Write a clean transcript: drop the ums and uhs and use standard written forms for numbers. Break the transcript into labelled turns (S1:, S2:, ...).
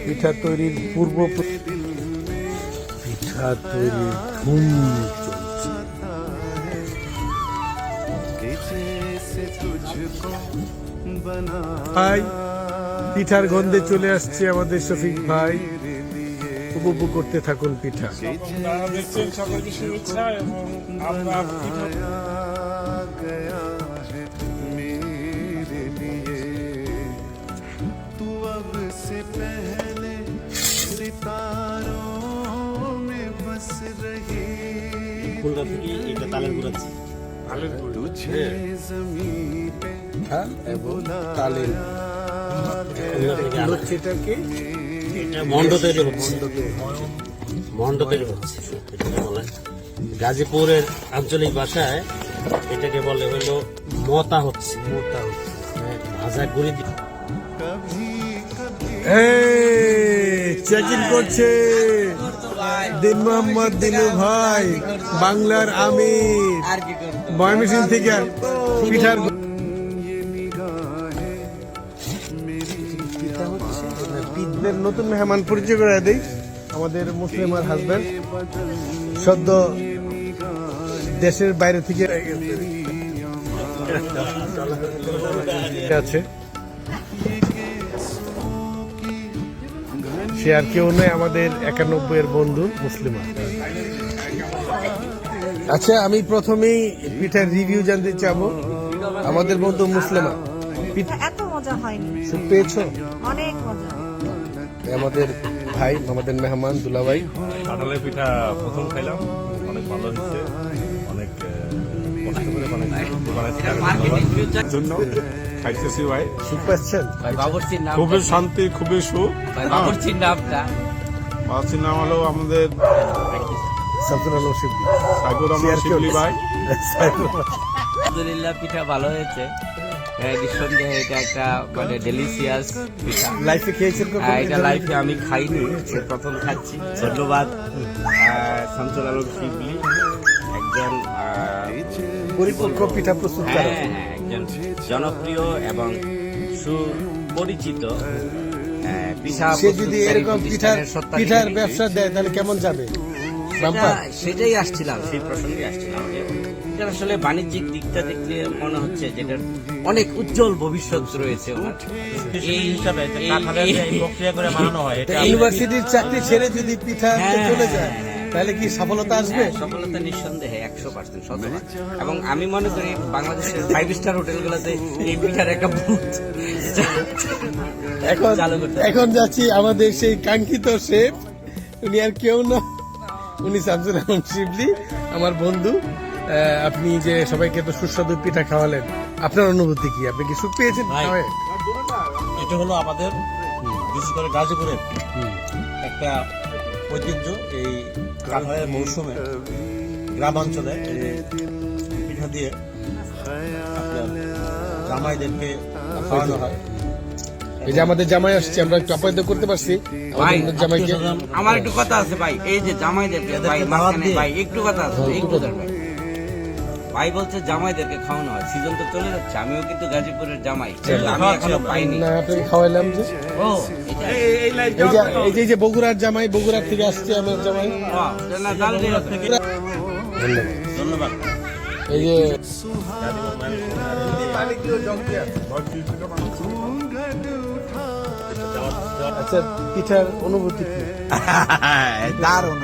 S1: পিঠা তৈরির পিঠা তৈরির ধুম চলছে। ভাই পিঠার গন্ধে চলে আসছে আমাদের শফিক ভাই, উপভোগ করতে থাকুন পিঠা।
S2: দেখছেন সকলকে শুভেচ্ছা এবং আমরা পিঠা
S3: কোনটা থেকে এটা তালের গুড়াচ্ছি
S1: হ্যাঁ, এবং তালের হচ্ছে এটাকে
S3: মন্ড তৈরি হচ্ছে, মন্ড তৈরি হচ্ছে এটাকে বলে গাজীপুরের আঞ্চলিক ভাষায় এটাকে বলে হইলো মতা হচ্ছে, মতা হচ্ছে ভাজা গুড়ি দিয়ে।
S1: চেক ইন করছে দিন মোহাম্মদ দিনু ভাই, বাংলার আমির, ময়মনসিংহ থেকে পিঠার নতুন মেহমান পরিচয় করে দেই। আমাদের মুসলিমার হাজবেন্ড সদ্য দেশের বাইরে থেকে আছে, সে আর কেউ নয় আমাদের 91 এর বন্ধু মুসলিমা। আচ্ছা, আমি প্রথমেই পিঠার রিভিউ জানতে চাবো আমাদের বন্ধু মুসলিমা।
S4: এত মজা হয়নি,
S1: পেয়েছো?
S4: অনেক মজা।
S1: আমাদের ভাই, আমাদের মেহমান দুলাভাই,
S2: কাঁঠালের পিঠা প্রথম খাইলাম, অনেক ভালো হয়েছে, অনেক কষ্ট করে বানাইছি জন্য খাইতেছি ভাই।
S1: সুখ পাচ্ছেন?
S2: খুবই শান্তি, খুবই সুখ। বাবুর্চির নাম হলো আমাদের
S1: সাইদুর রহমান শিবলি।
S2: সাইদুর রহমান শিবলি ভাই।
S5: আলহামদুলিল্লাহ, পিঠা ভালো হয়েছে, নিঃসন্দেহে এটা একটা মানে ডেলিশিয়াস পিঠা।
S1: লাইফে খেয়েছেন?
S5: এটা লাইফে আমি খাইনি, প্রথম খাচ্ছি। ধন্যবাদ শামসুল আলম শিবলি, একজন
S1: পরিপক্ক পিঠা প্রস্তুতকারক,
S5: একজন জনপ্রিয় এবং সুপরিচিত পিঠা।
S1: সে যদি এরকম পিঠার ব্যবসা দেয় তাহলে কেমন যাবে?
S5: সেটাই আসছিলাম, সেই প্রসঙ্গে আসছিলাম যে এটা আসলে বাণিজ্যিক দিকটা দেখলে মনে হচ্ছে যেটার অনেক উজ্জ্বল ভবিষ্যৎ রয়েছে। এই হিসাবে
S1: ইউনিভার্সিটির চাকরি ছেড়ে যদি পিঠা চলে যায় তাহলে কি সফলতা আসবে?
S5: সফলতা নিঃসন্দেহে 100%, 100%। এবং আমি মনে করি বাংলাদেশের 5 স্টার হোটেলগুলোতে এই পিঠার একটা
S1: এখন যাচ্ছি আমাদের সেই কাঙ্ক্ষিত শেফ, উনি আর কেউ না, উনি শামসুল আলম শিবলি, আমার বন্ধু। আপনি যে সবাইকে তো সুস্বাদু পিঠা খাওয়ালেন, আপনার অনুভূতি কি? আপনি কি সুখ পেয়েছেন?
S3: এটা হলো আমাদের বিশেষ করে গাজীপুরের একটা ঐতিহ্য। এই কাঁঠালের মৌসুমে গ্রামাঞ্চলে পিঠা দিয়ে আপনার জামাইদেরকে খাওয়ানো হয়।
S1: এই যে আমাদের জামাই আসছে, আমরা একটু আপ্যায়ন করতে পারছি জামাইকে।
S5: আমার একটু কথা আছে ভাই, এই যে জামাইদেরকে ভাই একটু কথা আছে, ভাই বলছে জামাইদেরকে খাওয়ানো হয়। সিজন তো চলে যাচ্ছে, আমিও কিন্তু গাজীপুরের জামাই, আমি এখনো পাইনি।
S1: আপনাকে খাওয়াইলাম যে এই যে বগুড়ার জামাই, বগুড়ার থেকে আসছে আমার জামাই।
S3: ধন্যবাদ।
S1: এই যে আচ্ছা, পিঠার অনুভূতি কি?
S6: দারুণ